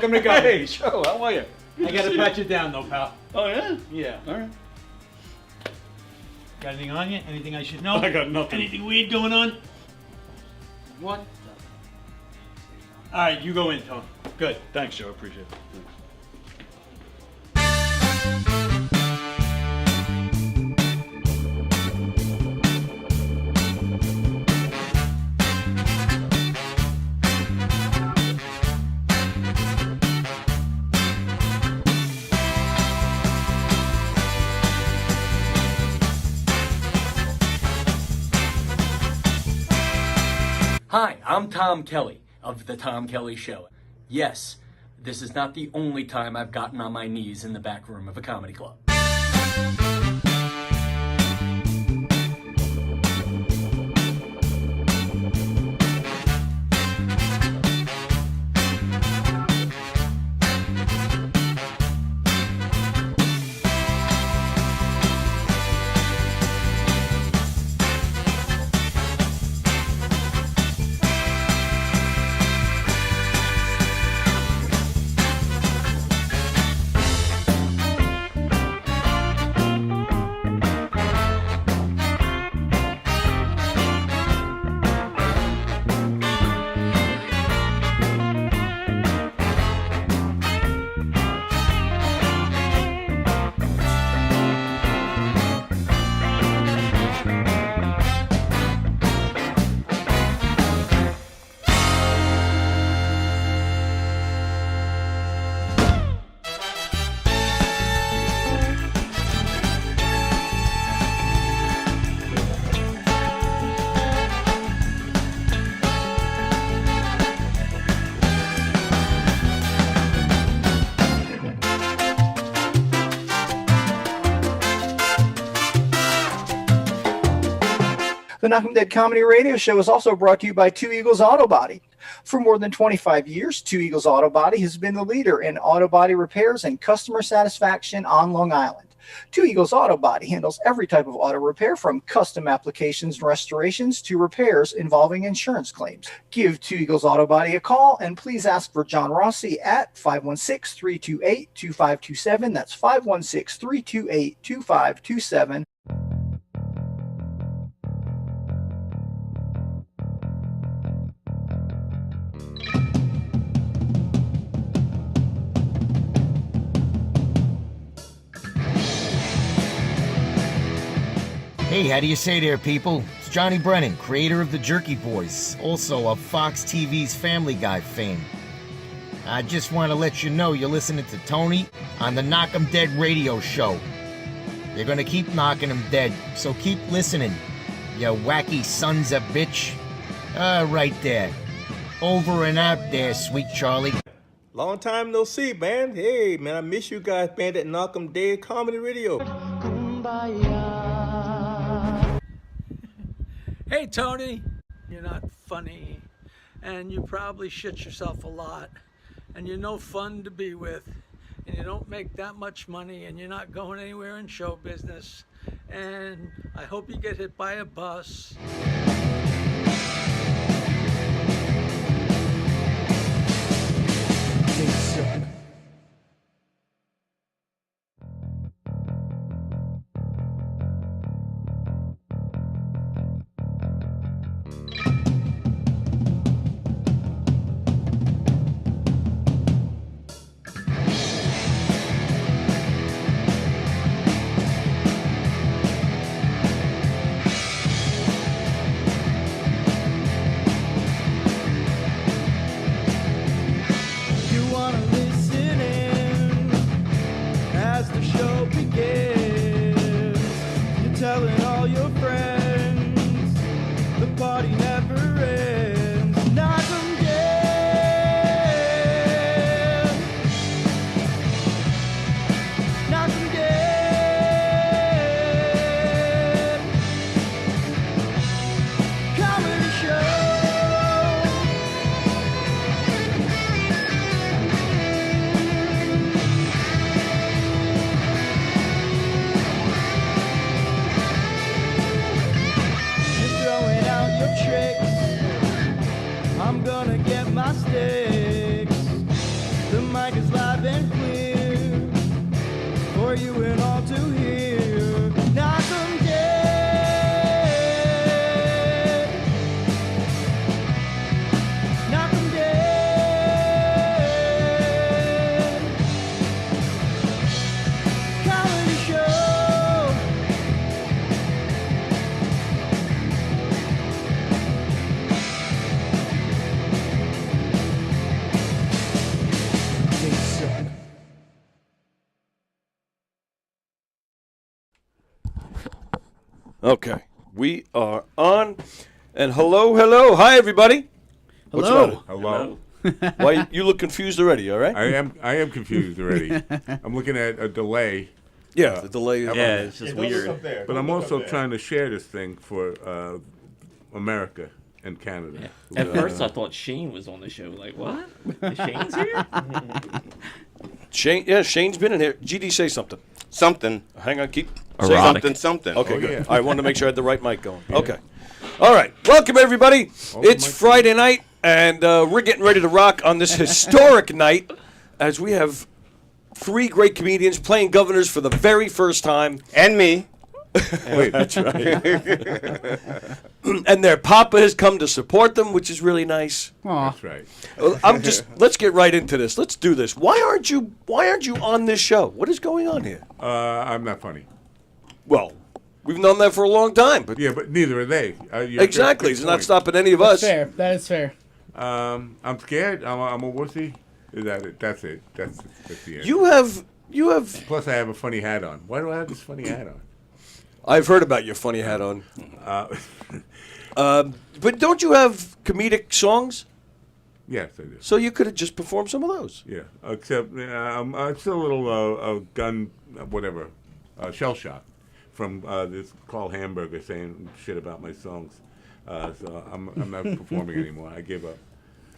welcome to go. Hey, Joe, how are you? I gotta pat you down though, pal. Oh, yeah? Yeah. All right. Got anything on you? Anything I should know? I got nothing. Anything weird going on? What? All right, you go in, Tony. Good. Thanks, Joe. Appreciate it. Thanks. Hi, I'm Tom Kelly of The Tom Kelly Show. Yes, this is not the only time I've gotten on my knees in the back room of a comedy club. The Knockem Dead Comedy Radio Show is also brought to you by Two Eagles Auto Body. For more than 25 years, Two Eagles Auto Body has been the leader in auto body repairs and customer satisfaction on Long Island. Two Eagles Auto Body handles every type of auto repair, from custom applications and restorations to repairs involving insurance claims. Give Two Eagles Auto Body a call and please ask for John Rossi at 516-328-2527. That's 516-328-2527. Hey, how do you say there, people? It's Johnny Brennan, creator of the Jerky Boys, also of Fox TV's Family Guy fame. I just want to let you know you're listening to Tony on the Knockem Dead radio show. You're gonna keep knocking them dead, so keep listening, you wacky sons of bitch. Right there. Over and out there, sweet Charlie. Long time no see, man. Hey, man, I miss you guys, man, at Knockem Dead Comedy Radio. Hey, Tony, you're not funny, and you probably shit yourself a lot, and you're no fun to be with, and you don't make that much money, and you're not going anywhere in show business, and I hope you get hit by a bus. telling all your friends the party never ends. Knockem dead. Knockem dead. Comedy show. Okay, we are on. And hello. Hi, everybody. What's wrong? Hello. Why you look confused already? All right. I am confused already. I'm looking at a delay. Yeah, the delay. Yeah, it's just weird. But I'm also trying to share this thing for America and Canada. Yeah. At first, I thought Shane was on the show. Like, what? Shane's here? Shane, yeah, Shane's been in here. GD, say something. Something. Hang on, keep Say Erotic. something. Okay, Oh, good. yeah. I wanted to make sure I had the right mic going. Okay. All right. Welcome, everybody. It's Friday night, and we're getting ready to rock on this historic night as we have 3 great comedians playing governors for the very first time. And me. Wait, That's right. And their papa has come to support them, which is really nice. that's right. Let's get right into this. Let's do this. Why aren't you on this show? What is going on here? I'm not funny. Well, we've known that for a long time, but Yeah, but neither are they. exactly. It's not stopping any of us. Fair. That is fair. I'm scared. I'm a wussy. Is that it? That's it. That's the end. You have Plus, I have a funny hat on. Why do I have this funny hat on? I've heard about your funny hat on. But don't you have comedic songs? Yes, I do. So you could have just performed some of those. Yeah, except I'm still a little whatever, shell shock from this call Hamburger saying shit about my songs. So I'm not performing anymore. I gave up.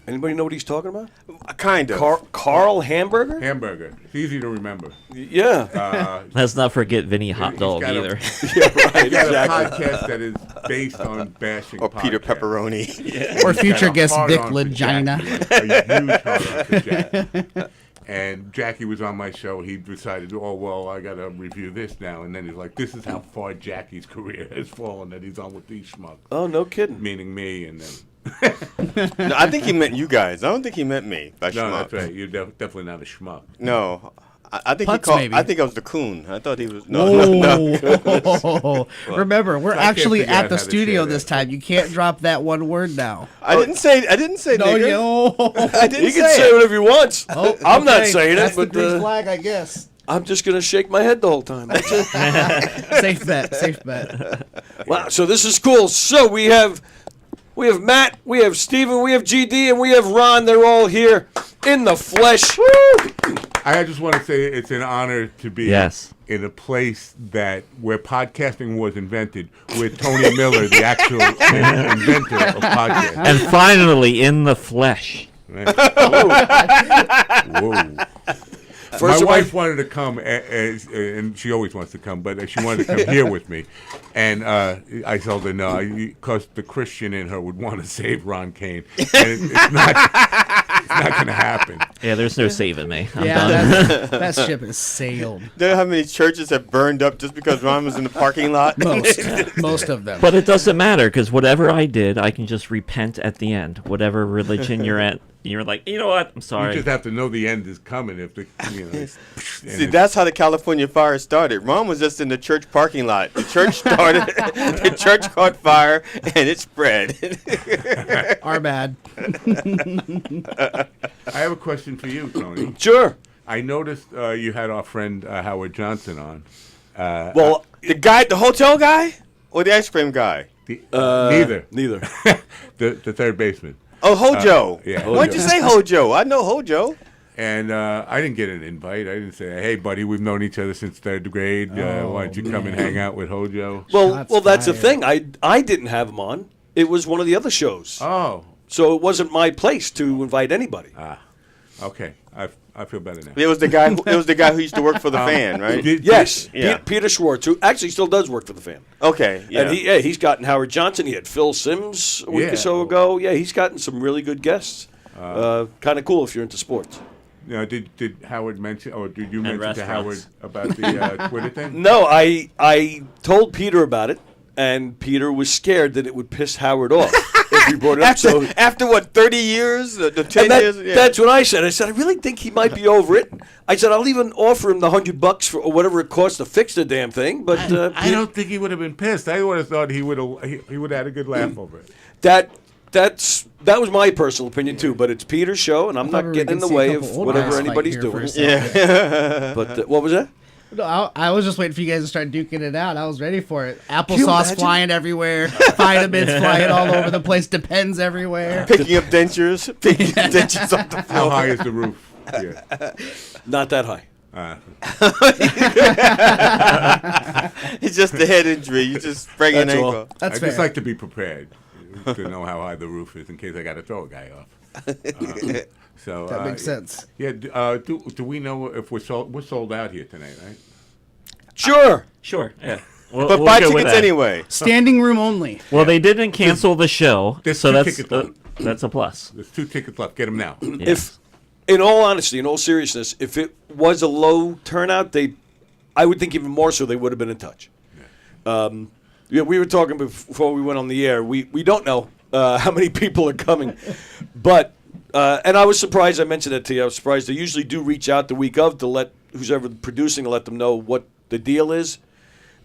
Anybody know what he's talking about? Kind of. Carl Hamburger? Hamburger. It's easy to remember. Yeah. Let's not forget Vinny Hot Dog got a- either. Yeah, right. He's got Exactly. a podcast that is based on bashing Or Peter podcasts. Pepperoni. Or future guest Hard Vic on for Legina. Jackie, like a huge hard on for Jackie. And Jackie was on my show. He decided, oh, well, I got to review this now. And then he's like, this is how far Jackie's career has fallen, that he's on with these schmucks. Oh, no kidding. Meaning me and them. No, I think he meant you guys. I don't think he meant me. By No, schmuck. that's right. You're definitely not a schmuck. No. I think Putz, he called. maybe. I think I was the coon. I thought he was. No. Whoa. Remember, we're I can't actually figure at out the how to studio share this that. time. You can't drop that one word now. I didn't say. No, nigger. yo. I didn't He can say say it. whatever he wants. Oh, I'm not okay. saying That's it, but the green flag, I guess. I'm just going to shake my head the whole time. That's it. Safe bet. Safe bet. Wow, so this is cool. So we have Matt, we have Steven, we have GD, and we have Ron. They're all here in the flesh. Woo! I just want to say it's an honor to be Yes. in a place where podcasting was invented with Tony Miller, the actual inventor of podcasting. And finally, in the flesh. Right? Whoa. First My of wife all, wanted to come, and she always wants to come, but she wanted to come here with me. And I told her no, because the Christian in her would want to save Ron Kane. And it's not going to happen. Yeah, there's no saving me. I'm Yeah, done. that ship has sailed. Do you know how many churches have burned up just because Ron was in the parking lot? Most of them. But it doesn't matter, because whatever I did, I can just repent at the end. Whatever religion you're at, you're like, you know what? I'm You sorry. just have to know the end is coming. If the See, that's how the California fire started. Ron was just in the church parking lot. The church started, the church caught fire, and it spread. Our bad. I have a question for you, Tony. sure. I noticed you had our friend Howard Johnson on. Well, The hotel guy, or the ice cream guy? Neither. neither. The third baseman. Oh, Hojo. Yeah. Why'd you say Hojo? I know Hojo. And I didn't get an invite. I didn't say, hey, buddy, we've known each other since third grade. Why don't you come and hang out with Hojo? Well, Shots that's the fired. thing. I didn't have him on. It was one of the other shows. Oh, So it wasn't my place to invite anybody. okay. I feel better now. It was the guy. It was the guy who used to work for the fan, right? Yes, Yeah. Peter Schwartz, who actually still does work for the Fan. Okay. Yeah. And he's gotten Howard Johnson. He had Phil Simms a week or so ago. Yeah, he's gotten some really good guests. Kind of cool if you're into sports. Did Howard mention, or did you And mention to Howard restaurants. about the Twitter thing? No, I told Peter about it, and Peter was scared that it would piss Howard off if we brought it up. So after what, 30 years? The 10 and years? Yeah. that's what I said. I said, I really think he might be over it. I said, I'll even offer him the $100 for or whatever it costs to fix the damn thing. But I don't think he would have been pissed. I would have thought he would have had a good laugh over it. That was my personal opinion too. But it's Peter's show, and I'm not getting in the way of whatever anybody's doing. Yeah. But what was that? No, I was just waiting for you guys to start duking it out. I was ready for it. you Applesauce imagine? flying everywhere, vitamins flying all over the place, Depends everywhere. Picking up dentures. Picking up dentures off the How floor. high is the roof? Yeah. Not that high. It's just a head injury. You just break an That's all. ankle. That's I fair. just like to be prepared to know how high the roof is in case I got to throw a guy off. So That makes sense. Yeah. Do we know if we're sold out here tonight? Right. Sure. Sure. Yeah. But buy tickets anyway. Standing room only. Well, they didn't cancel the show, there's so two that's tickets left. that's a plus. There's 2 tickets left. Get them now. If, in all honesty, in all seriousness, if it was a low turnout, I would think even more so they would have been in touch. Yeah, we were talking before we went on the air. We don't know how many people are coming, but and I was surprised. I mentioned that to you. I was surprised they usually do reach out the week of to let who's ever producing let them know what the deal is.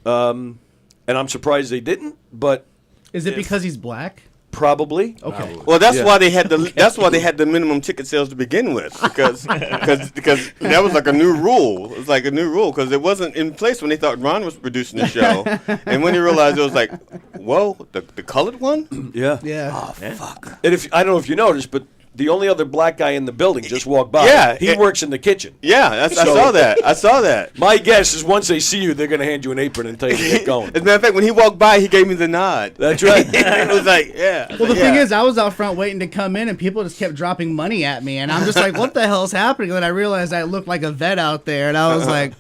And I'm surprised they didn't. But Is it because he's black? probably. Okay. Well, that's why they had the minimum ticket sales to begin with, because that was like a new rule. It was like a new rule because it wasn't in place when they thought Ron was producing the show, and when he realized it was like, whoa, the colored one. Yeah. Yeah. Oh fuck. And if I don't know if you noticed, but the only other black guy in the building just walked by. Yeah, he works in the kitchen. Yeah, I saw that. I saw that. My guess is once they see you, they're going to hand you an apron and tell you to get going. As a matter of fact, when he walked by, he gave me the nod. That's right. It was like, yeah. Well, the thing is, I was out front waiting to come in, and people just kept dropping money at me, and I'm just like, "What the hell's happening?" And then I realized I looked like a vet out there, and I was like,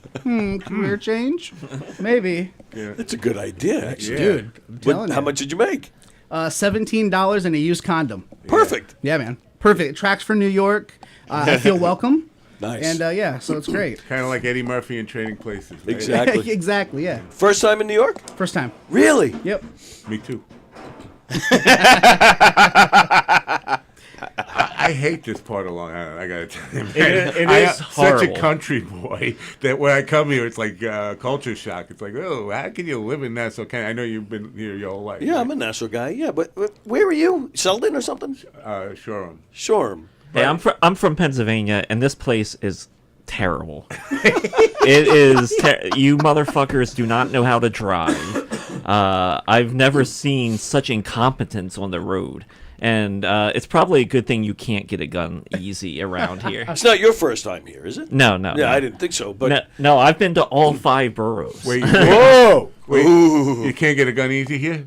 career change, maybe. Yeah. That's a good idea, actually. Dude, I'm telling How you. much did you make? $17 and a used condom. Perfect. Yeah, man. Perfect. It tracks for New York. I feel welcome. Nice. And yeah, so it's great. Kind of like Eddie Murphy in Trading Places. Right? Exactly. Exactly, yeah. First time in New York? First time. Really? Yep. Me too. I hate this part of Long Island. I gotta tell you, man. It I is am such a horrible. country boy that when I come here, it's like culture shock. It's like, oh, how can you live in Nassau County? I know you've been here your whole life. Yeah, I'm a Nassau guy. Yeah, but where are you? Selden or something? Shoreham. Shoreham. Hey, I'm from Pennsylvania, and this place is terrible. It is. You motherfuckers do not know how to drive. I've never seen such incompetence on the road. And it's probably a good thing you can't get a gun easy around here. It's not your first time here, is it? No. Yeah, no. I didn't think so. But No, I've been to all 5 boroughs. Wait, whoa! wait, you can't get a gun easy here?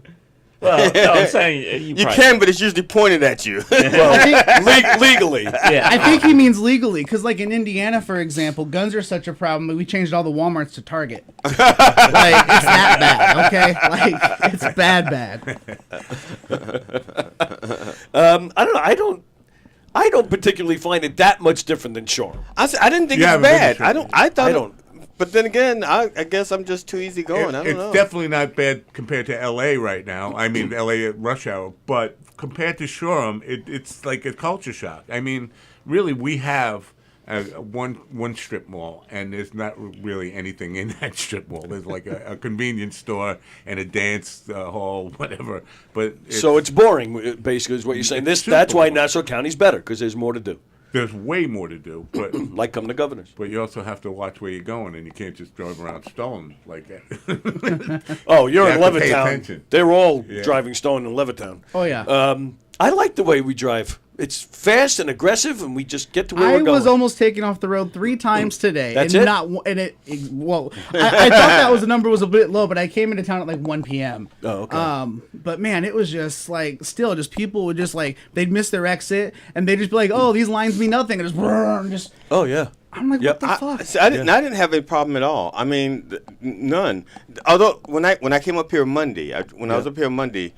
Well, no, I'm saying You can, but it's usually pointed at you. Well, legally. Yeah. I think he means legally, because like in Indiana, for example, guns are such a problem that we changed all the Walmarts to Target. Like, it's that bad, okay? Like, it's bad. I don't know. I don't particularly find it that much different than Shoreham. I didn't think Yeah, it was bad. but I thought. I don't. But then again, I guess I'm just too easy going. I don't It's know. definitely not bad compared to L.A. right now. I mean, L.A. at rush hour. But compared to Shoreham, it's like a culture shock. I mean, really, we have one strip mall, and there's not really anything in that strip mall. There's like a convenience store and a dance hall, whatever. But So it's boring, basically, is what you're saying. It's That's super why boring. Nassau County's better, because there's more to do. there's way more to do. But Like coming to Governor's. But you also have to watch where you're going, and you can't just drive around stolen like that. Oh, you're You in have to pay Levittown. attention. They're all Yeah. driving stone in Levittown. Oh, yeah. I like the way we drive. It's fast and aggressive, and we just get to where I we're going. was almost taken off the road 3 times today. That's and it? Not well, I thought that was the number was a bit low, but I came into town at like 1 p.m. Oh, okay. But man, it was just like still just people would just like they'd miss their exit and they'd just be like, oh, these lines mean nothing, and just brrr, and just. Oh yeah. I'm like, Yep. what the fuck? See, I didn't have a problem at all. I mean, none. Although when I came up here Monday, I was up here Monday,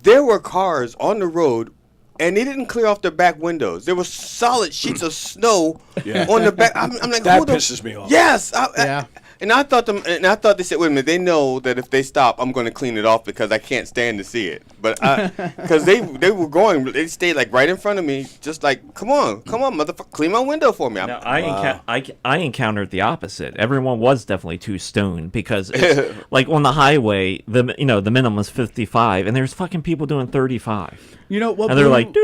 there were cars on the road, and they didn't clear off their back windows. There were solid sheets of snow on the back. I'm like, That who the- pisses me off. Yes. Yeah. And I thought they said, wait a minute, they know that if they stop, I'm going to clean it off because I can't stand to see it. but because they were going, they stayed like right in front of me, just like, come on, motherfucker, clean my window for me. No, I encountered the opposite. Everyone was definitely too stoned because, it's, like on the highway, the minimum was 55, and there's fucking people doing 35. You know what? And they're like,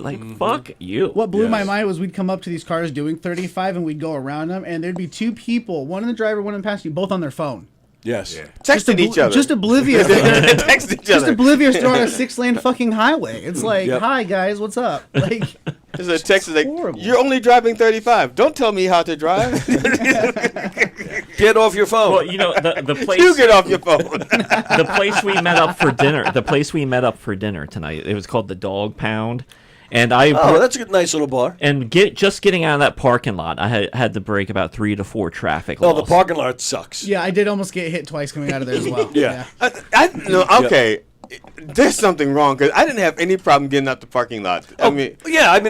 like fuck you. What blew my mind was we'd come up to these cars doing 35, and we'd go around them, and there'd be two people, one in the driver, one in the passenger, both on their phone. Yes. Yeah. Texting each other. Just oblivious. Text each other. Just oblivious they're on a 6-lane fucking highway. It's like, hi guys, what's up? Like, there's a text like, horrible. You're only driving 35. Don't tell me how to drive. Get off your phone. Well, you know the place. You get off your phone. The place we met up for dinner. The place we met up for dinner tonight. It was called the Dog Pound. And that's a nice little bar. And getting out of that parking lot, I had to break about 3 to 4 traffic laws. Oh, the parking lot sucks. Yeah, I did almost get hit twice coming out of there as well. Yeah. Okay. There's something wrong because I didn't have any problem getting out the parking lot. I'm with you. Yeah. I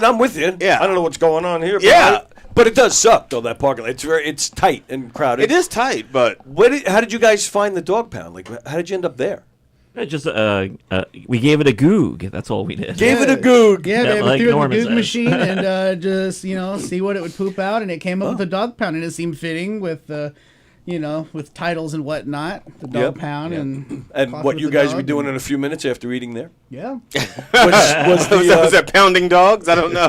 don't know what's going on here. Yeah. But it does suck though, that parking lot. It's tight and crowded. It is tight, but how did you guys find the Dog Pound? Like, how did you end up there? Just we gave it a goog. That's all we did. Gave it a goog. Yeah, they like threw it in Norman the goog says. machine and just see what it would poop out, and it came up with a Dog Pound, and it seemed fitting with with titles and whatnot. The Dog Pound and what you guys will be doing in a few minutes after eating there? Yeah. Was that pounding dogs? I don't know.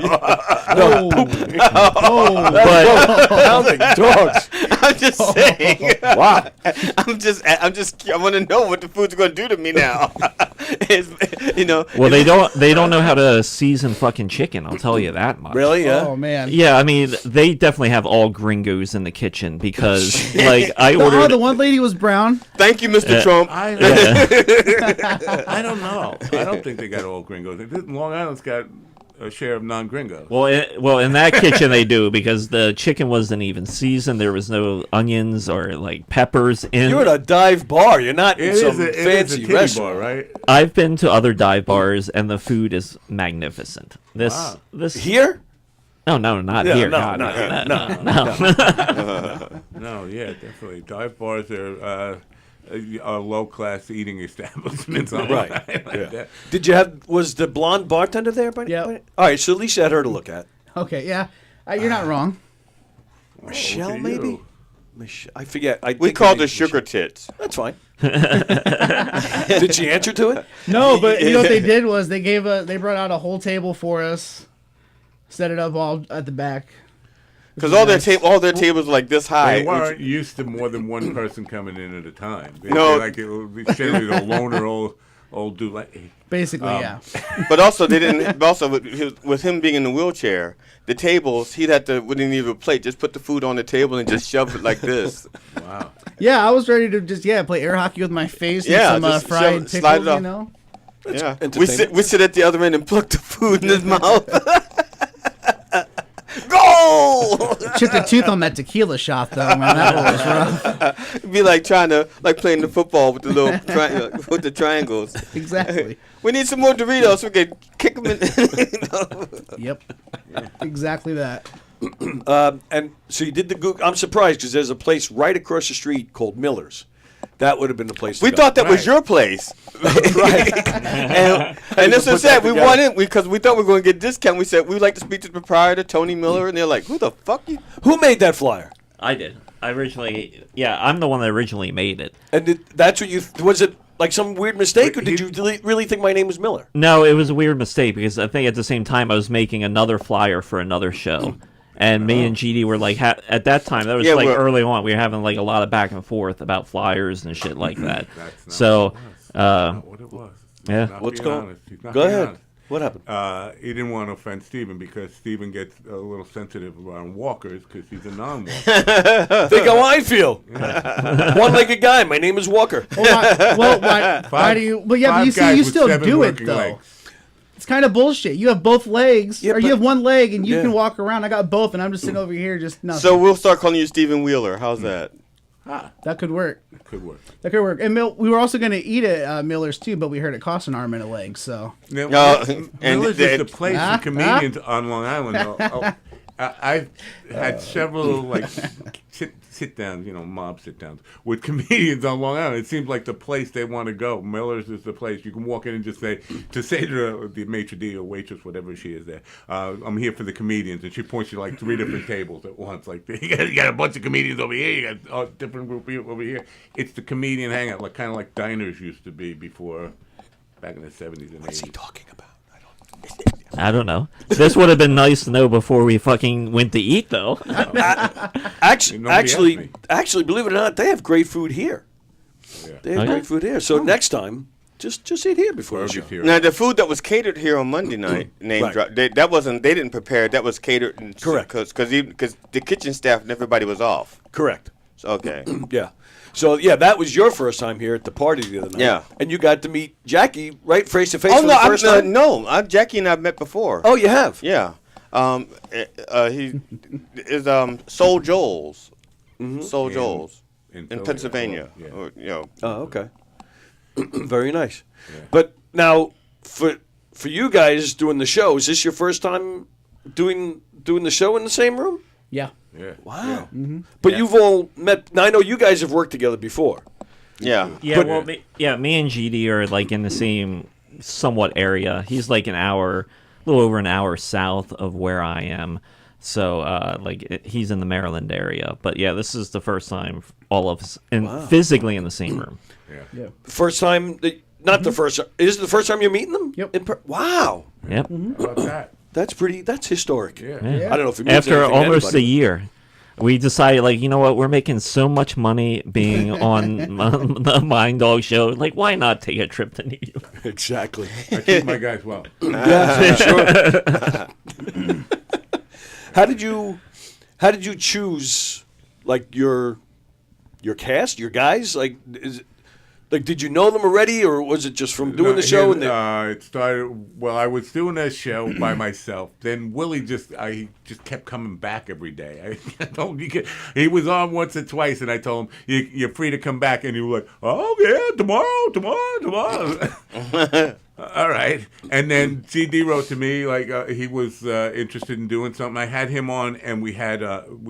Pounding dogs. I'm just saying. Wow. I want to know what the food's going to do to me now. Well, they don't know how to season fucking chicken. I'll tell you that much. Really? Yeah. Oh man. Yeah, I mean they definitely have all gringos in the kitchen because like I ordered. Oh, the one lady was brown. Thank you, Mr. Trump. I don't know. I don't think they got all gringos. Long Island's got a share of non-gringos. Well, in that kitchen they do because the chicken wasn't even seasoned. There was no onions or like peppers in. You're at a dive bar. You're not in some It fancy is a restaurant, bar, right? I've been to other dive bars and the food is magnificent. This here? No, not here. No. No, yeah, definitely. Dive bars are low-class eating establishments on Right. Long Island. Yeah. Was the blonde bartender there? Yeah. All right, so at least you had her to look at. Okay, yeah, you're not wrong. Michelle, maybe? I forget. We called her Sugar Tits. That's fine. Did she answer to it? No, but you know what they did was they brought out a whole table for us, set it up all at the back. Because all their tables were like this high. They weren't used to more than one person coming in at a time. No. Like it would be generally the loner old dude. Like, basically, yeah. But also they didn't. Also with him being in the wheelchair, the tables wouldn't need a plate. Just put the food on the table and just shove it like this. Wow. Yeah, I was ready to just play air hockey with my face and some fried pickles. You know. Yeah. We sit at the other end and pluck the food in his mouth. Goal! Chipped a tooth on that tequila shot though, man. That one was rough. It'd be like playing the football with the little with the triangles. Exactly. We need some more Doritos so we can kick them in. Yep. Exactly that. And so you did the Google. I'm surprised because there's a place right across the street called Miller's. That would have been the place to We go. thought that was your place. Right. and this was that. We wanted because we thought we were going to get a discount. We said we would like to speak to the proprietor, Tony Miller, and they're like, "Who the fuck you?" Who made that flyer? I did. I'm the one that originally made it. And that's what you was it like some weird mistake, or did you really think my name was Miller? No, it was a weird mistake because I think at the same time I was making another flyer for another show. And me and GD were like, at that time, that was early on, we were having like a lot of back and forth about flyers and shit like that. So, what it was. Yeah. What's going on? Go ahead. Honest. What happened? He didn't want to offend Steven because Steven gets a little sensitive around walkers because he's a non-walker. Think how I feel. One-legged guy. My name is Walker. Why do you? Well, yeah, but you still do it though. Legs. It's kind of bullshit. You have both legs, Yeah, or you have one leg, and you Yeah. can walk around. I got both, and I'm just sitting over here, just nothing. So we'll start calling you Stephen Wheeler. How's that? That could work. Could work. That could work. And we were also going to eat at Miller's too, but we heard it costs an arm and a leg. So Miller's is the place for comedians on Long Island. I've had several like sit downs, mob sit downs with comedians on Long Island. It seems like the place they want to go. Miller's is the place. You can walk in and just say to the maitre d' or waitress, whatever she is there, I'm here for the comedians, and she points you like 3 different tables at once. Like you got a bunch of comedians over here, you got a different group over here. It's the comedian hangout, like kind of like diners used to be before, back in the 70s and 80s. What's he talking about? I don't know. This would have been nice to know before we fucking went to eat, though. Actually, believe it or not, they have great food here. Yeah. They have great food here. So next time, just eat here before the show. Now the food that was catered here on Monday night, drop. They didn't prepare. That was catered. Correct. Because the kitchen staff and everybody was off. Correct. So, okay. Yeah. So that was your first time here at the party the other night. Yeah. And you got to meet Jackie right face to face. Oh for no, the first time? Jackie and I've met before. Oh, you have? Yeah. He is Soul Joel's. Soul Joel's in Pennsylvania. Yeah. Oh, okay. Very nice. Yeah. But now, for you guys doing the show, is this your first time doing the show in the same room? Yeah. Yeah. Wow. Yeah. Mm-hmm. But you've all met. Now I know you guys have worked together before. Yeah. Yeah. Well, me and GD are like in the same somewhat area. He's like a little over an hour south of where I am. So he's in the Maryland area. But yeah, this is the first time all of us physically in the same room. Yeah. First time. Not the first. Is it the first time you're meeting them? Yep. Wow. Yep. How about that? That's historic. Yeah. I don't know if it means After anything to almost a anybody. year, we decided, you know what, we're making so much money being on the Mind Dog show. Like, why not take a trip to New York? Exactly. I treat my guys well. Yeah, sure. How did you choose like your cast, your guys? Did you know them already, or was it just from doing the show? It started. Well, I was doing that show by myself. Then Willie just kept coming back every day. I told him he was on once or twice, and I told him you're free to come back, and he was like, "Oh yeah, tomorrow." All right. And then GD wrote to me he was interested in doing something. I had him on, and we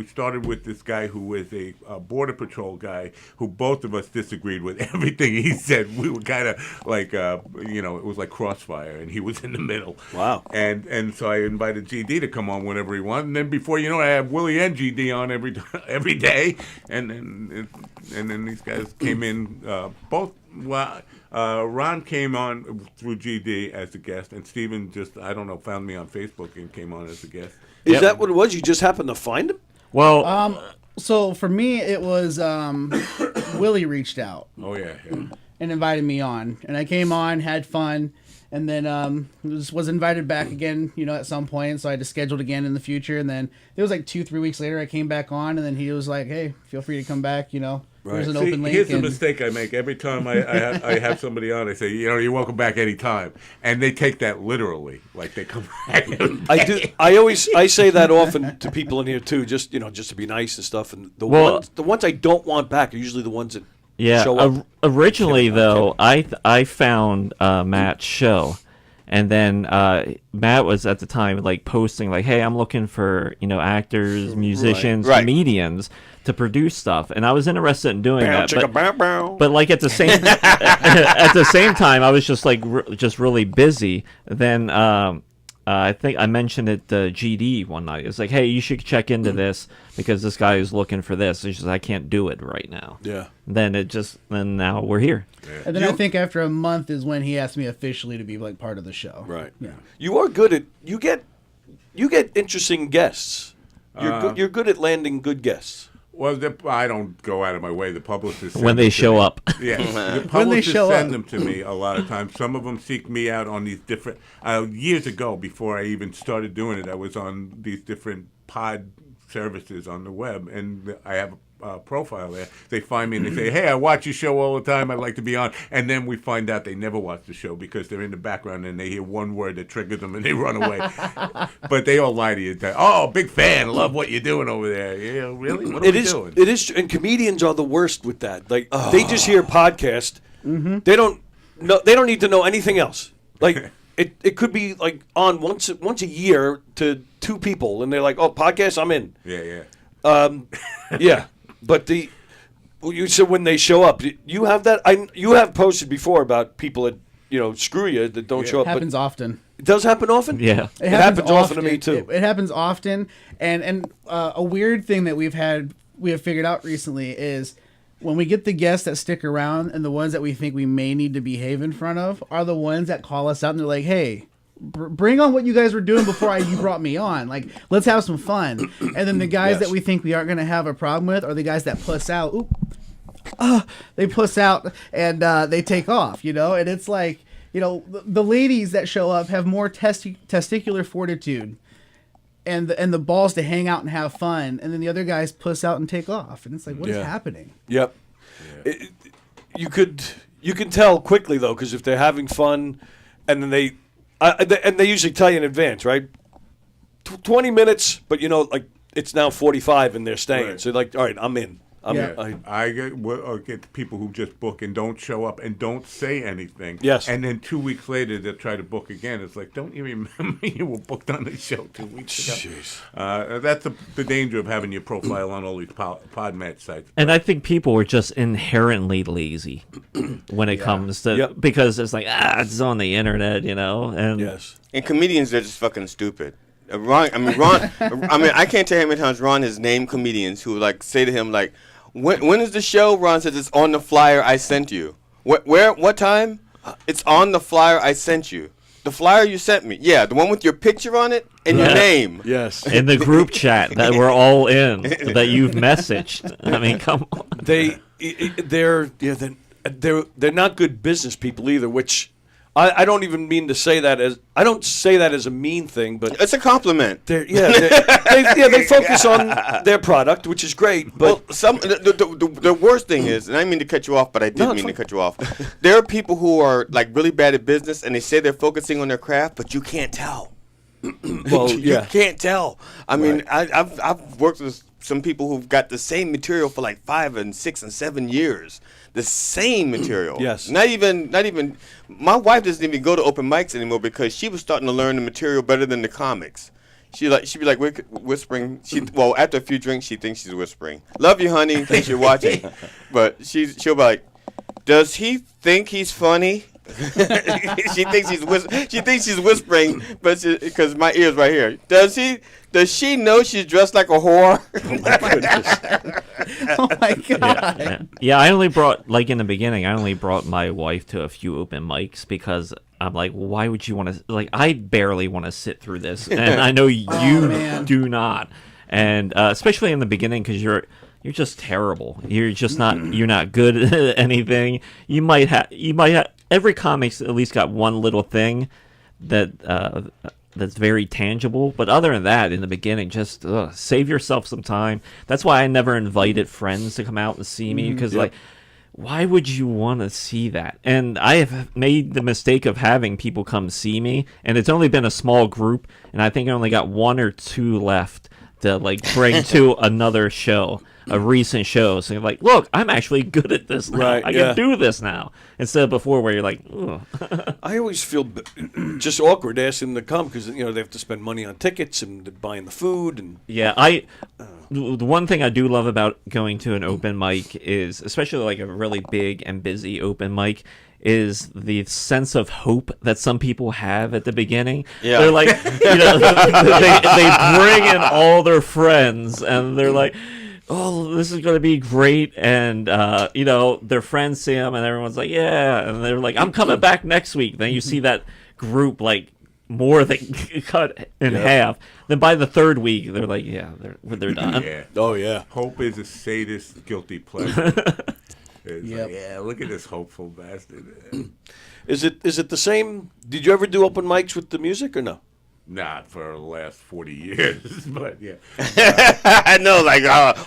started with this guy who was a border patrol guy who both of us disagreed with everything he said. We were kind of it was like crossfire, and he was in the middle. Wow. And so I invited GD to come on whenever he wanted. And then before you know it, I have Willie and GD on every day. And then these guys came in both. Well, Ron came on through GD as a guest, and Steven found me on Facebook and came on as a guest. Is that what it was? You just happened to find him? Well, so for me, it was Willie reached out. Oh yeah. And invited me on, and I came on, had fun, and then was invited back again, at some point. So I had to schedule it again in the future, and then it was like 2-3 weeks later, I came back on, and then he was like, "Hey, feel free to come back." There's an open link. Here's the mistake I make every time I have somebody on. I say, you're welcome back anytime, and they take that literally, like they come back. I do. I say that often to people in here too, just to be nice and stuff. And the ones I don't want back are usually the ones that show up. Originally, though, I found Matt's show, and then Matt was at the time posting "Hey, I'm looking for actors, musicians, comedians to produce stuff," and I was interested in doing that. But at the same time, I was just really busy. Then I think I mentioned it to GD one night. It's "Hey, you should check into this because this guy is looking for this." It's just I can't do it right now. Yeah. Then now we're here. Yeah. And then I think after a month is when he asked me officially to be part of the show. Right. Yeah. You are good at you get interesting guests. You're good at landing good guests. Well, I don't go out of my way. The publicists when they show up. Yeah, the publicists send them to me a lot of times. Some of them seek me out on these different. Years ago, before I even started doing it, I was on these different pod services on the web, and I have a profile there. They find me and they say, "Hey, I watch your show all the time. I'd like to be on." And then we find out they never watch the show because they're in the background and they hear one word that triggers them and they run away. But they all lie to you. "Oh, big fan. Love what you're doing over there." Yeah, really? What are we doing? It is, and comedians are the worst with that. They just hear podcast. Mm-hmm. They don't know. They don't need to know anything else. It could be on once a year to 2 people, and they're like, "Oh, podcast, I'm in." Yeah. Yeah, but you said when they show up, you have that. You have posted before about people that screw you that don't show up. It happens often. It does happen often. Yeah, it happens often to me too. It happens often, and a weird thing that we have figured out recently is when we get the guests that stick around and the ones that we think we may need to behave in front of are the ones that call us out and they're like, "Hey, bring on what you guys were doing before you brought me on. Like, let's have some fun." And then the guys that we think we aren't going to have a problem with are the guys that puss out. They puss out and they take off, and it's like, the ladies that show up have more testicular fortitude and the balls to hang out and have fun, and then the other guys puss out and take off, and it's like, what is happening? Yep. You can tell quickly though, because if they're having fun, and then they usually tell you in advance, right? 20 minutes, but like it's now 45 and they're staying. Right. So like, all right, I'm in. I get people who just book and don't show up and don't say anything. Yes. And then 2 weeks later, they'll try to book again. It's like, don't you remember you were booked on the show 2 weeks ago? Jeez. That's the danger of having your profile on all these PodMatch sites. And I think people are just inherently lazy when it comes to because it's like it's on the internet, and yes. And comedians, they're just fucking stupid. Ron. I can't tell you how many times Ron has named comedians who like say to him like, when is the show? Ron says it's on the flyer I sent you. Where? What time? It's on the flyer I sent you. The flyer you sent me. Yeah, the one with your picture on it and your name. Yes. In the group chat that we're all in that you've messaged. I mean, come on. They're not good business people either, which I don't even mean to say that as I don't say that as a mean thing, but it's a compliment. They focus on their product, which is great. But the worst thing is, and I didn't mean to cut you off, but I did mean to cut you off. There are people who are like really bad at business, and they say they're focusing on their craft, but you can't tell. Well, you can't tell. I mean, I've worked with some people who've got the same material for like 5 and 6 and 7 years. The same material. Yes. Not even. My wife doesn't even go to open mics anymore because she was starting to learn the material better than the comics. She'd be like whispering. After a few drinks, she thinks she's whispering. Love you, honey, in case you're watching. But she'll be like, does he think he's funny? She thinks she's whispering, but because my ear's right here. Does she know she's dressed like a whore? Oh my god! Yeah, I only brought in the beginning. I only brought my wife to a few open mics because I'm like, why would you want to? Like, I barely want to sit through this, and I know you do not, and especially in the beginning because you're just terrible. You're just not. You're not good at anything. You might have. Every comic's at least got one little thing that that's very tangible. But other than that, in the beginning, just save yourself some time. That's why I never invited friends to come out and see me because why would you want to see that? And I have made the mistake of having people come see me, and it's only been a small group, and I think I only got 1 or 2 left to bring to another show. A recent show, so you're like, look, I'm actually good at this now. Right, I can do this now. Instead of before where you're like, ugh. I always feel just awkward asking them to come because they have to spend money on tickets and buying the food and the one thing I do love about going to an open mic is, especially like a really big and busy open mic, is the sense of hope that some people have at the beginning. Yeah. They're like, they bring in all their friends and they're like, oh, this is going to be great. And, their friends see them and everyone's like, yeah. And they're like, I'm coming back next week. Then you see that group more than cut in half. Then by the 3rd week, they're like, yeah, they're done. Yeah. Oh, yeah. Hope is a sadist, guilty pleasure. Look at this hopeful bastard. Is it the same? Did you ever do open mics with the music or no? Not for the last 40 years, but yeah. I know, like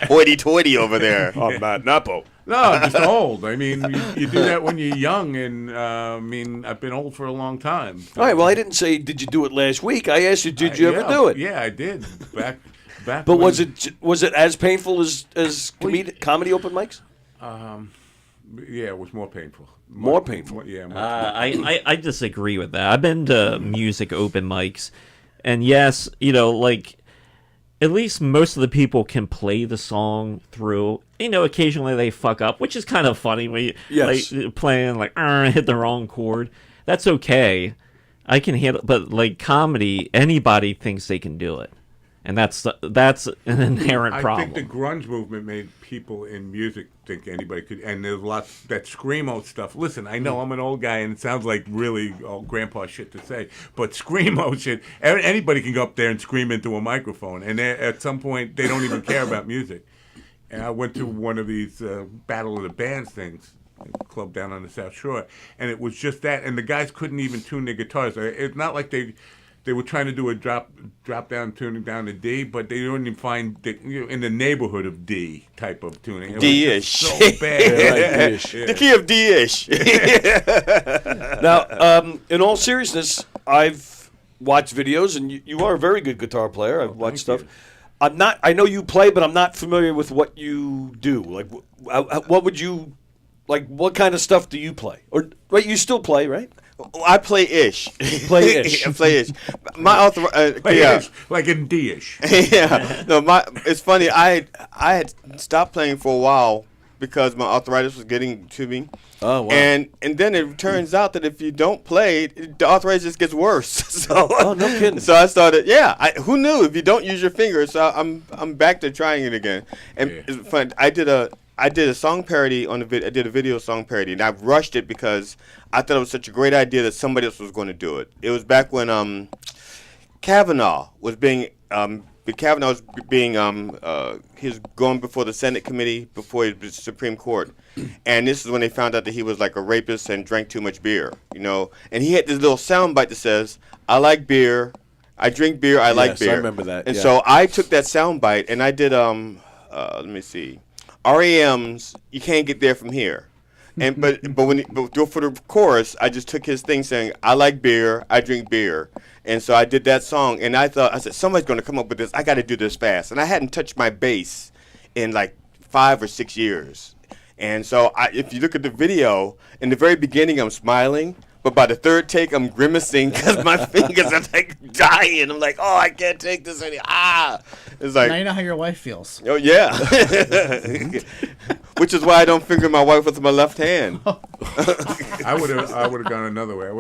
hoity-toity over there. I'm not Napo. No, I'm just old. I mean, you do that when you're young, and I've been old for a long time. All right, well, I didn't say, did you do it last week? I asked you, did you ever do it? Yeah, I did. Back. But was it as painful as comedy open mics? Yeah, it was more painful. More painful? Yeah. I disagree with that. I've been to music open mics And yes, you know, like, at least most of the people can play the song through. You know, occasionally they fuck up, which is kind of funny when you like playing like hit the wrong chord. That's okay. I can handle, but like comedy, anybody thinks they can do it, and that's an inherent problem. I think the grunge movement made people in music think anybody could, and there's lots that screamo stuff. Listen, I know I'm an old guy, and it sounds like really old grandpa shit to say, but screamo shit, anybody can go up there and scream into a microphone, and at some point they don't even care about music. And I went to one of these Battle of the Bands things, a club down on the South Shore, and it was just that, and the guys couldn't even tune their guitars. It's not like they were trying to do a drop down tuning down to D, but they didn't even find in the neighborhood of D type of tuning. It D-ish. was just so bad. Yeah. The key of D-ish. Now, in all seriousness, I've watched videos, and you are a very good guitar player. I've watched stuff. I know you play, but I'm not familiar with what you do. Like, what would you, like, what kind of stuff do you play? Or, right, you still play, right? I play ish. Play ish. I play ish. My ish, like in D-ish. Yeah. No, it's funny. I had stopped playing for a while because my arthritis was getting to me. Oh, wow. And then it turns out that if you don't play, the arthritis just gets worse. So, oh, no kidding. So I started. Yeah. Who knew if you don't use your fingers? So I'm back to trying it again. And it's fun. I did a song parody on the video. I did a video song parody, and I rushed it because I thought it was such a great idea that somebody else was going to do it. It was back when Kavanaugh was being he was going before the Senate committee before the Supreme Court, and this is when they found out that he was like a rapist and drank too much beer, you know. And he had this little soundbite that says, "I like beer, I drink beer, I like beer." I remember that. And so I took that soundbite and I did let me see. REM's "You Can't Get There From Here," and but for the chorus, I just took his thing saying, "I like beer, I drink beer," and so I did that song. And I said, somebody's going to come up with this. I got to do this fast, and I hadn't touched my bass in like 5 or 6 years. And so if you look at the video, in the very beginning, I'm smiling. But by the third take, I'm grimacing because my fingers are like dying. I'm like, oh, I can't take this anymore. It's like, now you know how your wife feels. Oh yeah, which is why I don't finger my wife with my left hand. I would have gone another way. I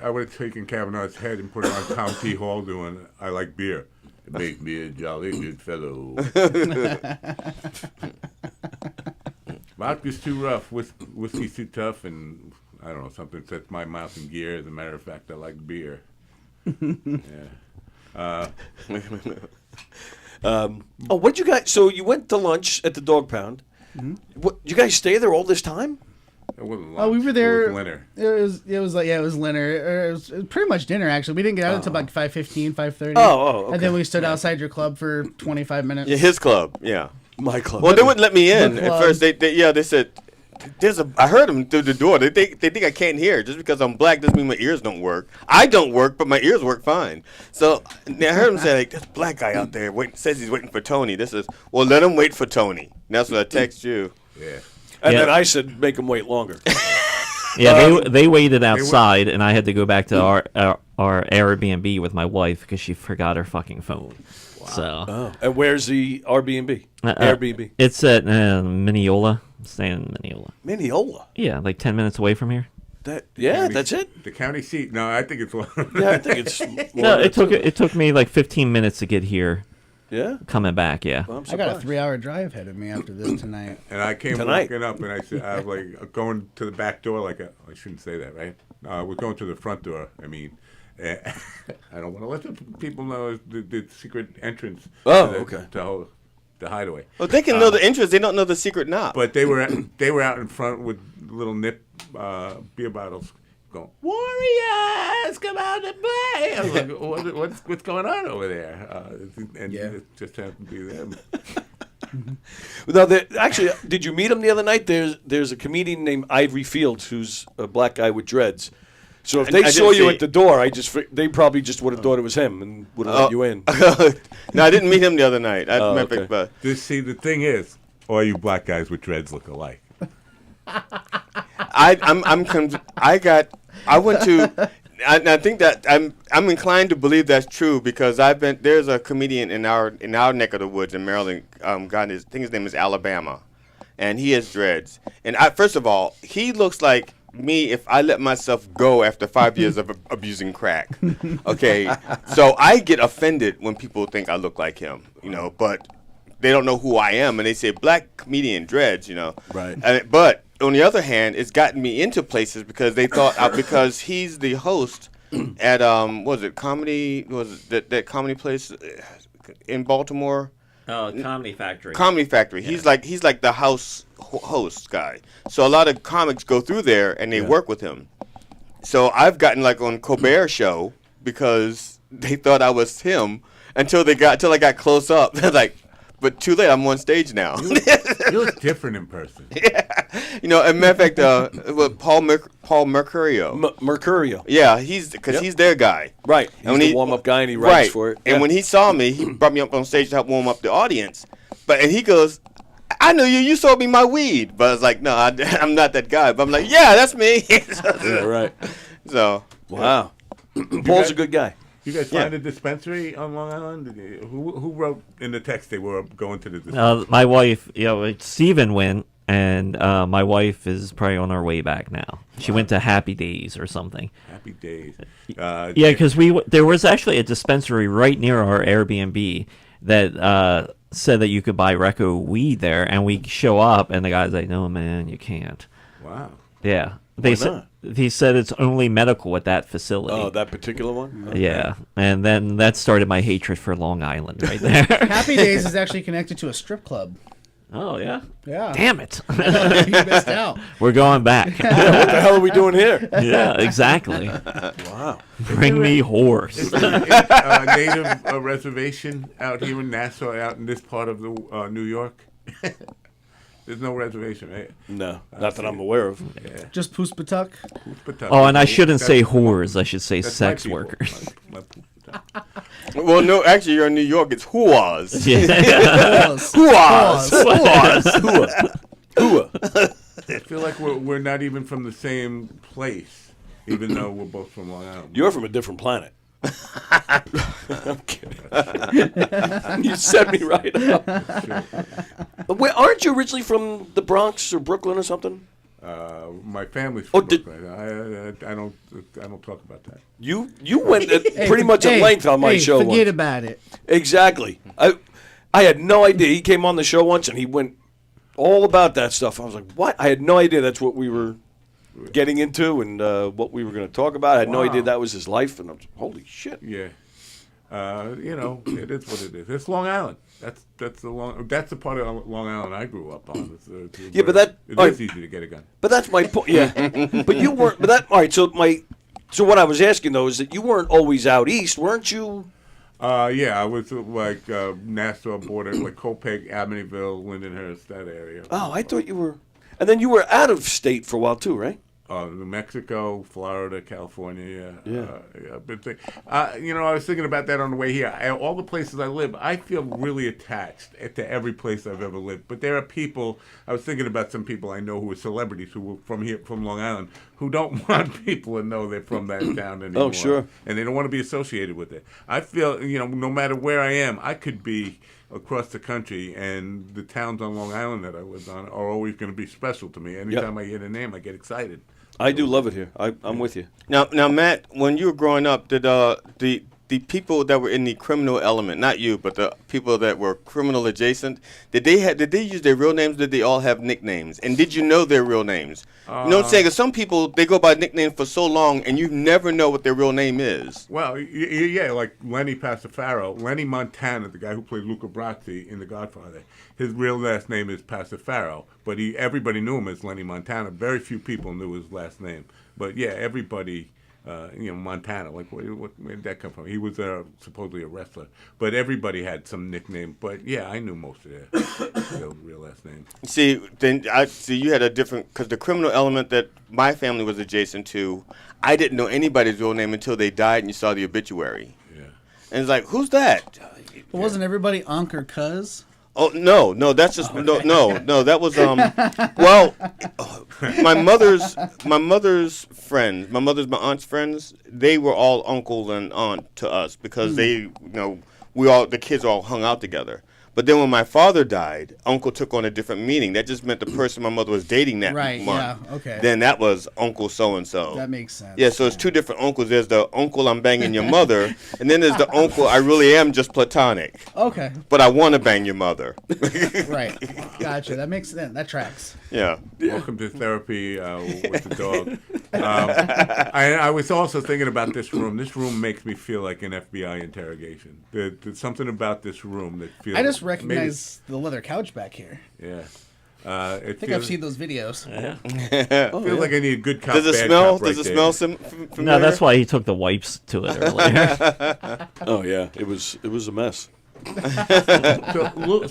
would have taken Kavanaugh's head and put it on Tom T. Hall doing "I Like Beer." It makes me a jolly good fellow. Vodka's too rough. Whiskey's too tough, and I don't know, something sets my mouth in gear. As a matter of fact, I like beer. Yeah. What'd you guys? So you went to lunch at the Dog Pound. Mm-hmm. What? You guys stay there all this time? It wasn't lunch. Oh, we were there. It was dinner. It was dinner. It was pretty much dinner actually. We didn't get out until like 5:15, 5:30. Okay. And then we stood outside your club for 25 minutes. Yeah, his club. Yeah. My club. Well, they wouldn't let me in The at first. They said, I heard them through the door. They think I can't hear. Just because I'm black doesn't mean my ears don't work. I don't work, but my ears work fine. So I heard them say, like, this black guy out there says he's waiting for Tony. This is, well, let him wait for Tony. And that's what I text you. Yeah. And then I said, make him wait longer. Yeah, they waited outside, and I had to go back to our Airbnb with my wife because she forgot her fucking phone. Wow. So. And where's the Airbnb? Airbnb. It's at Mineola. I'm staying in Mineola. Mineola? Yeah, like 10 minutes away from here. That's it? The county seat? No, I think it's one. Yeah, I think it's no, it took me like 15 minutes to get here. Yeah? Coming back, yeah. Well, I got a 3-hour drive ahead of me after this tonight. And I came walking up, and I was like going to the back door, I shouldn't say that, right? We're going to the front door. I mean, I don't want to let the people know the secret entrance. To the hideaway. Well, they can know the entrance. They don't know the secret knob. But they were out in front with little nip beer bottles, going, "Warriors, come out and play!" I was like, "What's going on over there?" It just happened to be them. Now, actually, did you meet him the other night? There's a comedian named Ivory Fields who's a black guy with dreads. So if they saw you at the door, they probably just would have thought it was him and would have let you in. No, I didn't meet him the other night. I met See, the thing is, all you black guys with dreads look alike. I think that I'm inclined to believe that's true because there's a comedian in our neck of the woods in Maryland. I think his name is Alabama, and he has dreads. And first of all, he looks like me if I let myself go after 5 years of abusing crack. Okay, so I get offended when people think I look like him, but they don't know who I am, and they say black comedian dreads, Right. But on the other hand, it's gotten me into places because they thought because he's the host at that comedy place in Baltimore? Oh, Comedy Factory. Comedy Factory. Yeah. He's like the host guy. So a lot of comics go through there and they work with him. So I've gotten like on Colbert show because they thought I was him until I got close up. They're like, but too late. I'm on stage now. You look different in person. Yeah. As a matter of fact, Paul Mercurio. Mercurio. Yeah, he's their guy. Right. He's the warm-up guy, and he writes for it. And when he saw me, he brought me up on stage to help warm up the audience. And he goes, I knew you. You sold me my weed. But I was like, no, I'm not that guy. But I'm like, yeah, that's me. Yeah, right. So. Wow. Paul's a good guy. You guys find a dispensary on Long Island? Who wrote in the text they were going to the dispensary? My wife, Steven went, and my wife is probably on her way back now. She went to Happy Days or something. Happy Days. Yeah, because there was actually a dispensary right near our Airbnb that said that you could buy Reco weed there, and we show up, and the guy's like, "No, man, you can't." Wow. Yeah. Why He said it's only medical at that facility. Oh, that particular one? Okay. Yeah, and then that started my hatred for Long Island right there. Happy Days is actually connected to a strip club. Oh, yeah? Yeah. Damn it. You missed out. We're going back. Yeah, what the hell are we doing here? Yeah, exactly. Wow. Bring me horse. Is there a native reservation out here in Nassau, out in this part of New York? There's no reservation, right? No, not that I'm aware of. Yeah. Just Poospatuck? Oh, and I shouldn't say whores. I should say sex workers. Well, no, actually, you're in New York. It's whoas. Yeah. I feel like we're not even from the same place, even though we're both from Long Island. You're from a different planet. I'm kidding. You set me right up. But aren't you originally from the Bronx or Brooklyn or something? My family's from Brooklyn. I don't talk about that. You went pretty much at length on my show. Forget about it. Exactly. I had no idea. He came on the show once and he went all about that stuff. I was like, what? I had no idea that's what we were getting into and what we were going to talk about. I had no idea that was his life. And I was like, holy shit. Yeah. It is what it is. It's Long Island. That's the part of Long Island I grew up on. It is easy to get a gun. But that's my point. Yeah. But you weren't. But that all right. So what I was asking though is that you weren't always out east, weren't you? Yeah, I was like Nassau border, like Copiague, Amityville, Lindenhurst, that area. Oh, I thought you were. And then you were out of state for a while too, right? New Mexico, Florida, California. Yeah. I was thinking about that on the way here. All the places I live, I feel really attached to every place I've ever lived. But there are people. I was thinking about some people I know who are celebrities who were from Long Island, who don't want people to know they're from that town anymore. Oh, sure. And they don't want to be associated with it. I feel, no matter where I am, I could be across the country, and the towns on Long Island that I lived on are always going to be special to me. Anytime I hear the name, I get excited. I do love it here. I'm with you. Now, Matt, when you were growing up, did the people that were in the criminal element, not you, but the people that were criminal adjacent, did they use their real names? Did they all have nicknames? And did you know their real names? You know what I'm saying? Because some people, they go by nicknames for so long, and you never know what their real name is. Well, yeah, like Lenny Pasifaro, Lenny Montana, the guy who played Luca Brasi in The Godfather. His real last name is Pasifaro, but everybody knew him as Lenny Montana. Very few people knew his last name. But yeah, everybody. Montana, like where did that come from? He was supposedly a wrestler, but everybody had some nickname. But yeah, I knew most of their real last names. See, you had a different, because the criminal element that my family was adjacent to, I didn't know anybody's real name until they died and you saw the obituary. Yeah, and it's like, who's that? Well, wasn't everybody Unc or Cuz? Oh no, that's just no. That was well, my mother's friends, my aunt's friends. They were all uncle and aunt to us because they, the kids all hung out together. But then when my father died, uncle took on a different meaning. That just meant the person my mother was dating that month. Yeah, okay. Then that was Uncle so-and-so. That makes sense. Yeah, so it's two different uncles. There's the uncle I'm banging your mother, and then there's the uncle I really am just platonic. Okay. But I want to bang your mother. Right. Gotcha. That makes sense. That tracks. Yeah. Welcome to therapy with the dog. I was also thinking about this room. This room makes me feel like an FBI interrogation. There's something about this room that feels... I just recognize the leather couch back here. Yeah. I think I've seen those videos. Yeah. I feel like I need a good cop. Does it bad smell? cop right Does it there. smell familiar? No, that's why he took the wipes to it earlier. Oh yeah, it was a mess.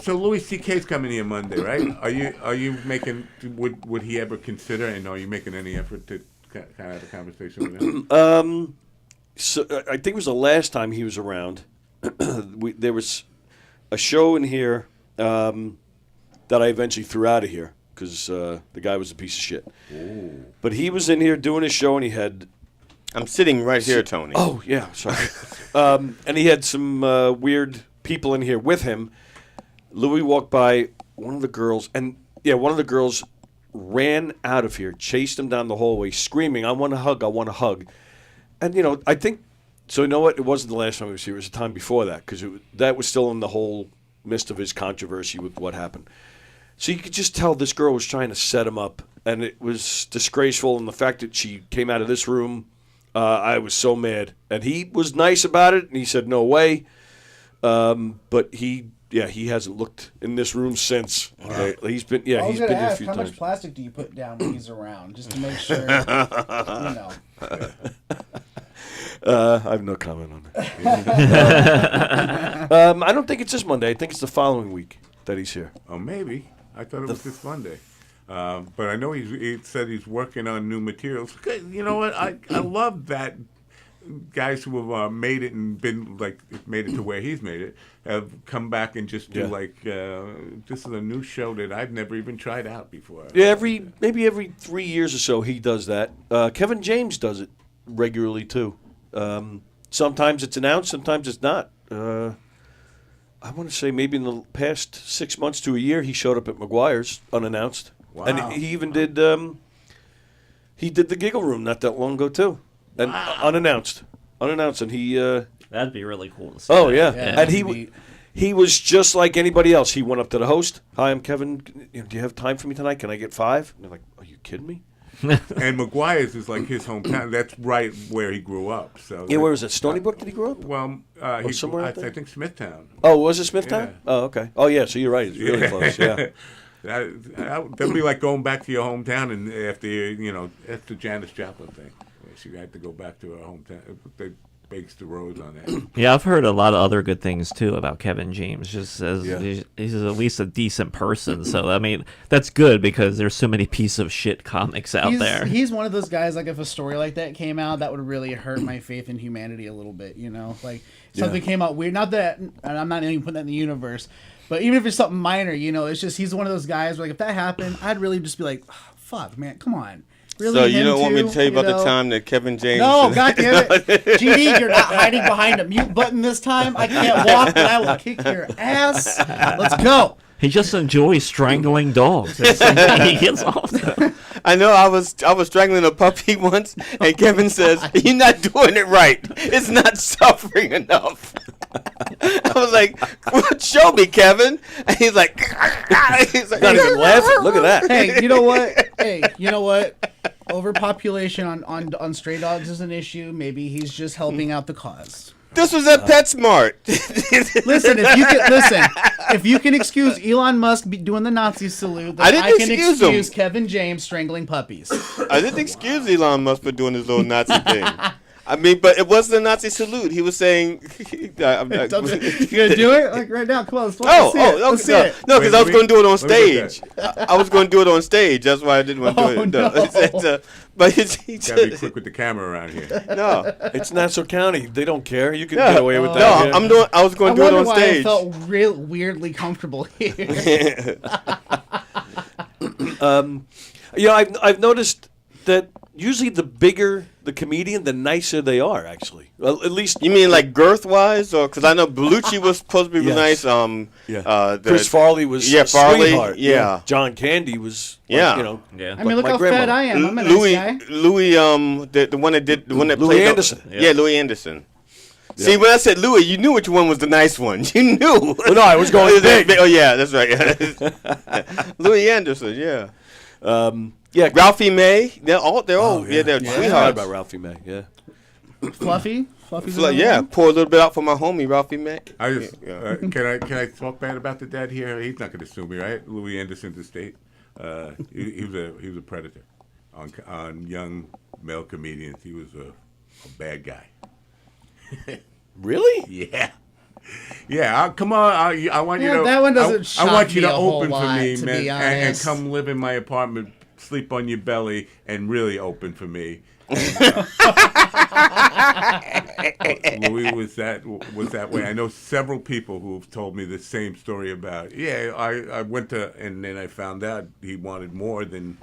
So Louis C.K.'s coming here Monday, right? Are you making? Would he ever consider? And are you making any effort to kind of have a conversation with him? So I think it was the last time he was around. There was a show in here that I eventually threw out of here because the guy was a piece of shit. Ooh. But he was in here doing his show, and he had... I'm sitting right here, Tony. Oh, yeah, sorry. And he had some weird people in here with him. Louis walked by one of the girls, and one of the girls ran out of here, chased him down the hallway, screaming, I want a hug, I want a hug. And, I think... So you know what? It wasn't the last time he was here. It was the time before that because that was still in the whole midst of his controversy with what happened. So you could just tell this girl was trying to set him up, and it was disgraceful. And the fact that she came out of this room, I was so mad. And he was nice about it, and he said, no way. But he hasn't looked in this room since. He's been, I was he's gonna been here a ask, few how times. much plastic do you put down when he's around, just to make sure, I have no comment on that. I don't think it's this Monday. I think it's the following week that he's here. Oh, maybe. I thought it was this Monday. But I know he said he's working on new materials. You know what? I love that guys who have made it and been made it to where he's made it have come back and just do this is a new show that I've never even tried out before. Yeah, maybe every 3 years or so he does that. Kevin James does it regularly too. Sometimes it's announced, sometimes it's not. I want to say maybe in the past 6 months to a year, he showed up at McGuire's unannounced. Wow. And he even did the Giggle Room not that long ago too, and unannounced, and he. That'd be really cool to see. Oh that. yeah, and he was just like anybody else. He went up to the host. Hi, I'm Kevin. Do you have time for me tonight? Can I get 5? And they're like, are you kidding me? And McGuire's is like his hometown. That's right where he grew up. So where was it? Stony Brook? Did he grow up? Well, somewhere out there? I think Smithtown. Oh, was it Smithtown? Yeah. Oh, okay. Oh, yeah. So you're right. It's really close. Yeah. That'd be like going back to your hometown and after Janis Joplin thing. She had to go back to her hometown. They baked the road on that. Yeah, I've heard a lot of other good things too about Kevin James. Just as he's at least a decent person. So I mean, that's good because there's so many piece of shit comics out there. He's one of those guys. Like if a story like that came out, that would really hurt my faith in humanity a little bit. Like something came out weird. Not that, and I'm not even putting that in the universe. But even if it's something minor, it's just he's one of those guys where, like, if that happened, I'd really just be like, oh, fuck, man, come on. Really, so you don't want me to tell you about the time that Kevin James... No, goddamn it. GD, you're not hiding behind a mute button this time. I can't walk, but I will kick your ass. Let's go. He just enjoys strangling dogs. It's something he gets off to. I know I was strangling a puppy once, and Kevin says, you're not doing it right. It's not suffering enough. I was like, show me, Kevin. And he's like, not even laughing. Look at that. Hey, you know what? Overpopulation on stray dogs is an issue. Maybe he's just helping out the cause. This was at PetSmart. Listen, if you can excuse Elon Musk doing the Nazi salute, then I can excuse Kevin James strangling puppies. I didn't excuse Elon Musk for doing his little Nazi thing. I mean, but it wasn't a Nazi salute. He was saying, You gonna do it? Like right now? Come on, let's see it. no, Let's see it. no, because I was going to do it on let me get stage. I was going to do it on stage. That's why I didn't want to do it. No. But he Gotta be just, quick with the camera around here. no, It's Nassau County. They don't care. You can yeah. get away with No, that. yeah. I was going I to do it wonder on why stage. I felt real weirdly comfortable here. I've noticed that usually the bigger the comedian, the nicer they are. Actually, well, at least You mean like girth wise, or because I know Bellucci was supposed to be real Yes. nice. Chris Farley was Farley. sweetheart. Yeah. John Candy was. Like, Yeah. Yeah. I mean, look how fat I am. I'm a nice Louis, guy. the one that Louis played Anderson. Yeah, Louis Anderson. See, when I said Louis, you knew which one was the nice one. You knew. No, I was going big. Oh yeah, that's right. Louis Anderson. Yeah. Yeah, Ralphie May. They're all yeah. they're I forgot sweethearts. about Ralphie May. Yeah. Fluffy's Yeah, pour a little bit out for my homie Ralphie May. I just can I talk bad about the dad here? He's not going to sue me, right? Louis Anderson's estate. He was a predator on young male comedians. He was a bad guy. Really? Yeah. Yeah, come on. I want you Yeah, to. that one doesn't I shock want you me to a whole open for lot, me, to man, be and honest. come live in my apartment, sleep on your belly, and really open for me. Louis was that way. I know several people who've told me the same story about. Yeah, I went to, and then I found out he wanted more than.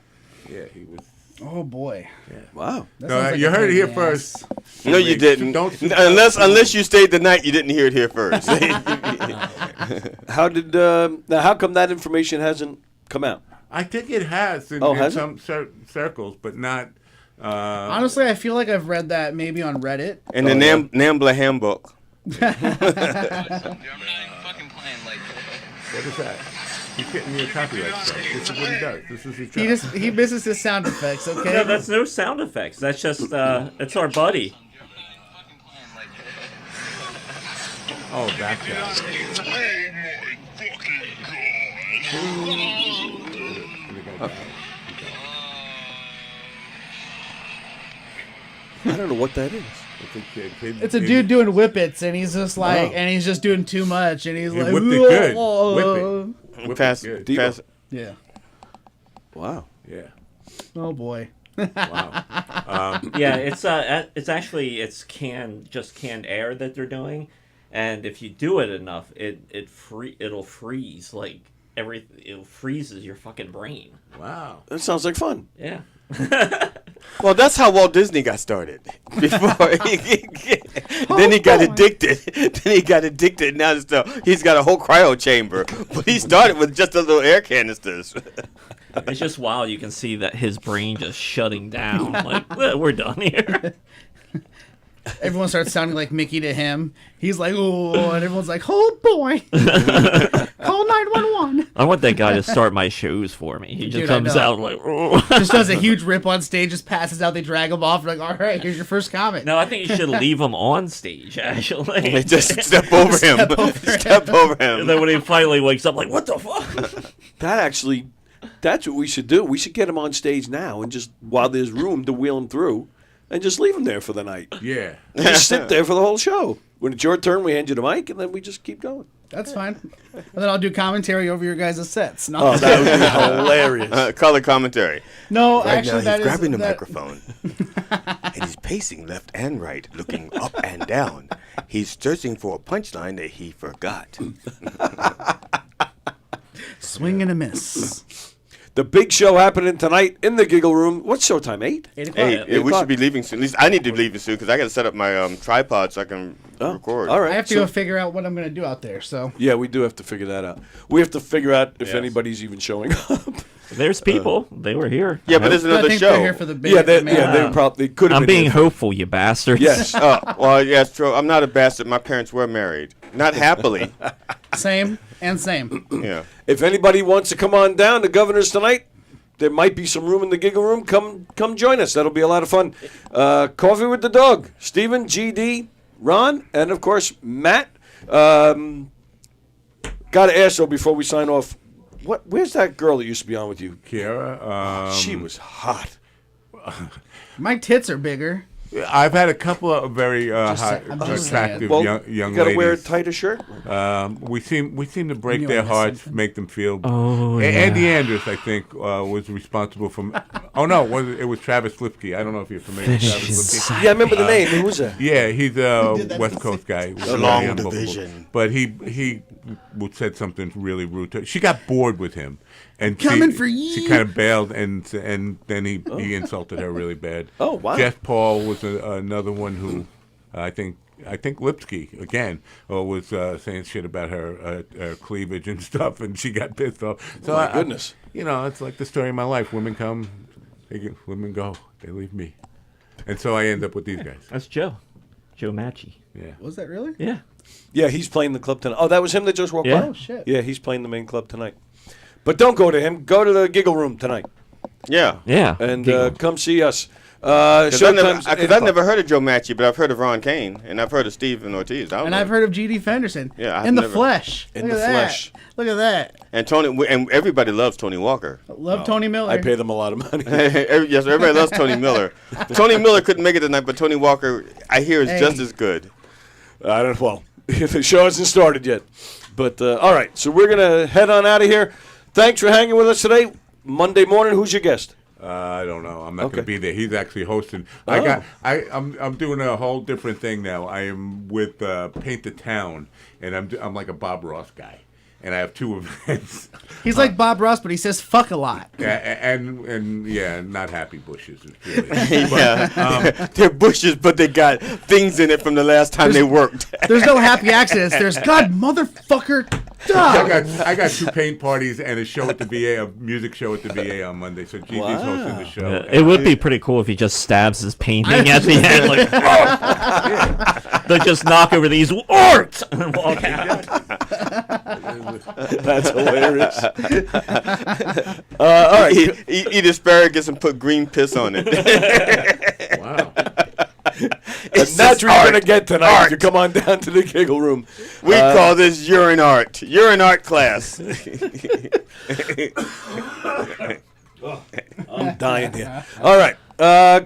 Yeah, he was. Oh boy. Yeah. Wow. That No, sounds like you a heard it pain here in the first. ass. No, you didn't. Don't Unless you stayed the night, you didn't hear it here first. How did now? How come that information hasn't come out? I think it has in has it? some circles, but not. Honestly, I feel like I've read that maybe on Reddit. In the Nambla handbook. What is that? He's getting me a copyright strike. This is what he does. This is his job. He misses his sound effects. Okay. No, that's no sound effects. That's just it's our buddy. Oh, that guy. I don't know what that is. It's a dude doing whippets, and he's just like, and he's just doing too much, and he's He like, whipped it good. "Whoa." Whip Fast, it good. fast. Yeah. Wow. Yeah. Oh boy. Wow. Yeah, it's actually canned air that they're doing, and if you do it enough, it'll freeze like it freezes your fucking brain. Wow. That sounds like fun. Yeah. Well, that's how Walt Disney got started. Then he got addicted. Then he got addicted. Now he's got a whole cryo chamber. But he started with just a little air canisters. It's just wild. You can see that his brain just shutting down. Like, well, we're done here. Everyone starts sounding like Mickey to him. He's like, "Oh," and everyone's like, "Oh boy, call 911." I want that guy to start my shows for me. He just Dude, I comes know. out like, "Oh." Just does a huge rip on stage, just passes out. They drag him off. Like, all right, here's your first comic. No, I think you should leave him on stage. Actually, Just step over him. Step over him. And then when he finally wakes up, like, what the fuck? That's what we should do. We should get him on stage now and just while there's room to wheel him through, and just leave him there for the night. Yeah. Just sit there for the whole show. When it's your turn, we hand you the mic, and then we just keep going. That's fine. And then I'll do commentary over your guys' sets. No, Oh, that would be hilarious. Color commentary. no, Right actually, now, that he's is grabbing the that- microphone, and he's pacing left and right, looking up and down. He's searching for a punchline that he forgot. swing and a miss. The big show happening tonight in the Giggle Room. What's showtime? 8? 8 o'clock. Hey, we o'clock. should be leaving soon. At least I need to be leaving soon because I got to set up my tripod so I can record. All right. I have to go figure out what I'm going to do out there. So Yeah, we do have to figure that out. We have to figure out if Yes. anybody's even showing up. There's people. They were here. Yeah, but there's I another think show. they're here for the big. Yeah, the main- they probably could have I'm been being here. hopeful, you bastards. Yes. Well, yeah, it's true. I'm not a bastard. My parents were married. Not happily. Same and same. Yeah. If anybody wants to come on down to Governor's tonight, there might be some room in the Giggle Room. Come join us. That'll be a lot of fun. Coffee with the Dog. Stephen, GD, Ron, and of course Matt. Got to ask though before we sign off. Where's that girl that used to be on with you? Kiara. She was hot. My tits are bigger. I've had a couple of very hot, I'm just attractive Well, young you ladies. gotta wear a tighter shirt. We seem to break knew I their missed hearts, something. make them feel. Oh, Andy yeah. Andrews, I think, was responsible for. Oh no, it was Travis Lipke. I don't know if you're familiar with Travis Lipke. Yeah, I remember the name. Who was that? Yeah, he's a West Coast guy. He was very Long unbelievable. division. But he said something really rude to her. She got bored with him. And Coming she, for ye. she kind of bailed, and then he insulted her really bad. Oh, wow. Jeff Paul was another one who I think Lipsky again was saying shit about her cleavage and stuff, and she got pissed off. So My goodness. it's like the story of my life. Women come, women go, they leave me, and so I end up with these guys. That's Joe Matchy. Yeah. Was that really? Yeah. Yeah, he's playing the club tonight. Oh, that was him that just walked Yeah. by? Oh shit. Yeah, he's playing the main club tonight. But don't go to him. Go to the Giggle Room tonight. Yeah. Yeah. And Giggle. come see us. Because Showtime's at 8 I've o'clock. never heard of Joe Matchy, but I've heard of Ron Kane, and I've heard of Stephen Ortiz. And I've heard of G.D. Fenderson. Yeah, I've in the never- flesh. In Look the at that. flesh. Look at that. And Tony, and everybody loves Tony Walker. Love Tony Miller. I pay them a lot of money. Yes, everybody loves Tony Miller. Tony Miller couldn't make it tonight, but Tony Walker, I hear, is just as good. I don't. Well, the show hasn't started yet. But all right, so we're gonna head on out of here. Thanks for hanging with us today. Monday morning, who's your guest? I don't know. I'm not Okay. going to be there. He's actually hosting. Oh. I'm doing a whole different thing now. I am with Paint the Town, and I'm like a Bob Ross guy, and I have 2 events. He's like Bob Ross, but he says fuck a lot. And yeah, not happy bushes. It's really, Yeah. They're bushes, but they got things in it from the last time they worked. There's no happy accidents. There's God motherfucker. I got 2 paint parties and a show at the VA, a music show at the VA on Monday. So Gigi's hosting the show. Yeah, it would be pretty cool if he just stabs his painting at the end. Like, they just knock over these art and walk out. That's hilarious. All right. Eat asparagus and put green piss on it. Wow. And that's what you're going to get tonight if you come on down to the Giggle Room. We call this urine art. Urine art class. I'm dying here. All right.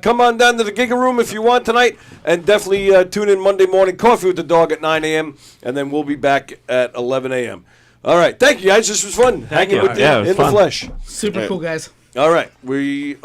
Come on down to the Giggle Room if you want tonight. And definitely tune in Monday morning. Coffee with the Dog at 9 a.m. And then we'll be back at 11 a.m. All right. Thank you, guys. This was fun. Hanging you. with you Yeah, it was in fun. the flesh. Super cool, guys. All right. We